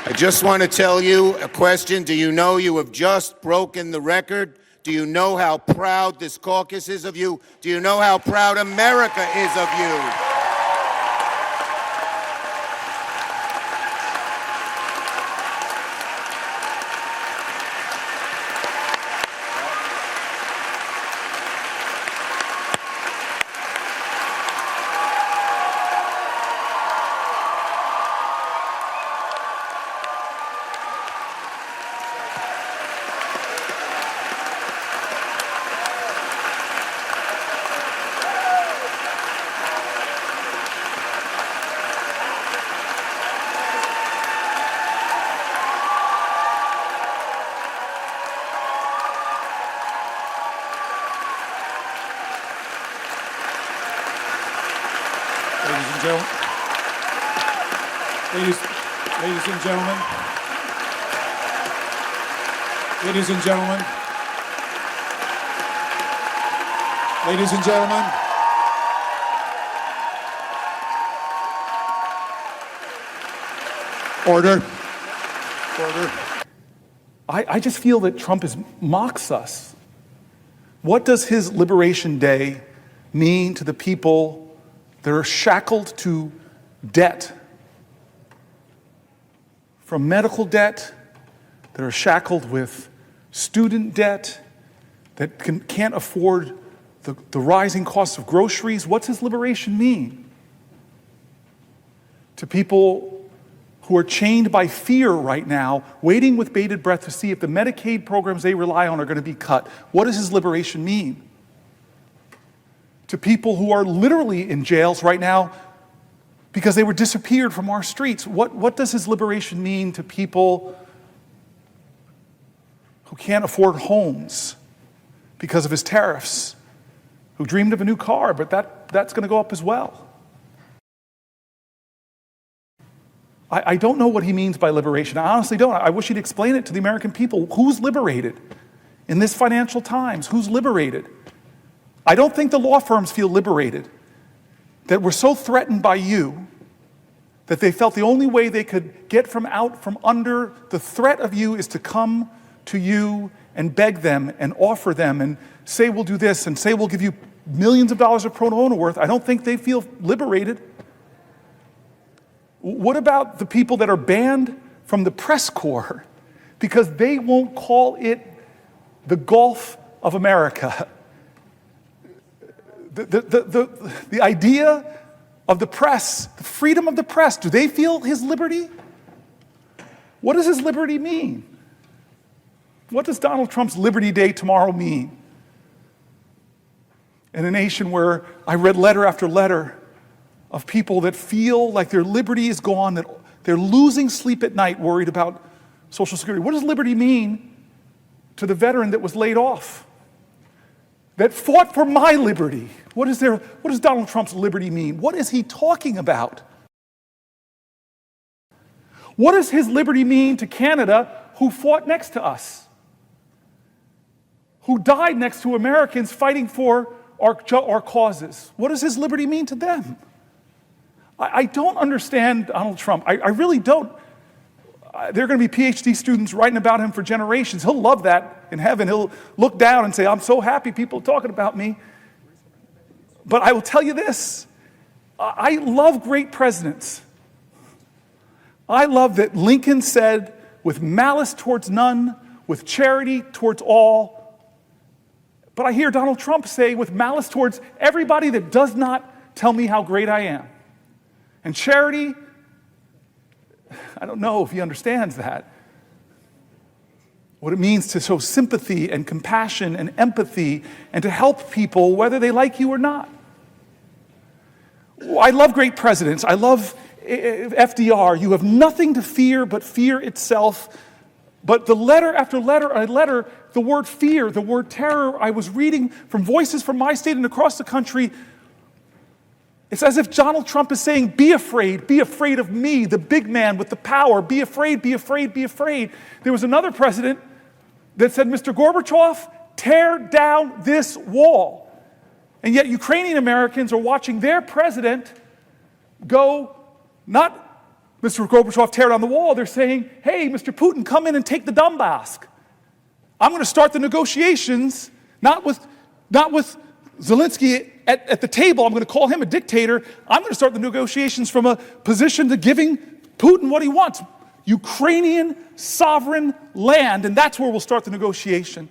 I just want to tell you a question. Do you know you have just broken the record? Do you know how proud this caucus is of you? Do you know how proud America is of you? Ladies and gentlemen, ladies and gentlemen, ladies and gentlemen, order. I just feel that Trump mocks us. What does his Liberation Day mean to the people that are shackled to debt? From medical debt, that are shackled with student debt, that can't afford the rising costs of groceries. What's his liberation mean? To people who are chained by fear right now, waiting with bated breath to see if the Medicaid programs they rely on are going to be cut. What does his liberation mean? To people who are literally in jails right now because they were disappeared from our streets. What does his liberation mean to people who can't afford homes because of his tariffs, who dreamed of a new car, but that's going to go up as well? I don't know what he means by liberation. I honestly don't. I wish he'd explain it to the American people. Who's liberated in this financial times? Who's liberated? I don't think the law firms feel liberated, that we're so threatened by you that they felt the only way they could get from under the threat of you is to come to you and beg them and offer them and say we'll do this and say we'll give you millions of dollars of pro bono worth. I don't think they feel liberated. What about the people that are banned from the press corps because they won't call it the Gulf of America? The idea of the press, the freedom of the press, do they feel his liberty? What does his liberty mean? What does Donald Trump's Liberty Day tomorrow mean? In a nation where I read letter after letter of people that feel like their liberty is gone, that they're losing sleep at night worried about Social Security. What does liberty mean to the veteran that was laid off, that fought for my liberty? What does Donald Trump's liberty mean? What is he talking about? What does his liberty mean to Canada, who fought next to us, who died next to Americans fighting for our causes? What does his liberty mean to them? I don't understand Donald Trump. I really don't. There are going to be PhD students writing about him for generations. He'll love that in heaven. He'll look down and say, I'm so happy people are talking about me. But I will tell you this. I love great presidents. I love that Lincoln said, with malice towards none, with charity towards all. But I hear Donald Trump say, with malice towards everybody that does not tell me how great I am. And charity, I don't know if he understands that. What it means to show sympathy and compassion and empathy and to help people whether they like you or not. I love great presidents. I love FDR. You have nothing to fear but fear itself. But the letter after letter, the word fear, the word terror, I was reading from voices from my state and across the country. It's as if Donald Trump is saying, be afraid of me, the big man with the power. Be afraid, be afraid, be afraid. There was another president that said, Mr. Gorbachev, tear down this wall. And yet Ukrainian Americans are watching their president go, not Mr. Gorbachev, tear down the wall. They're saying, hey, Mr. Putin, come in and take the Donbass. I'm going to start the negotiations, not with Zelensky at the table. I'm going to call him a dictator. I'm going to start the negotiations from a position to giving Putin what he wants, Ukrainian sovereign land, and that's where we'll start the negotiation.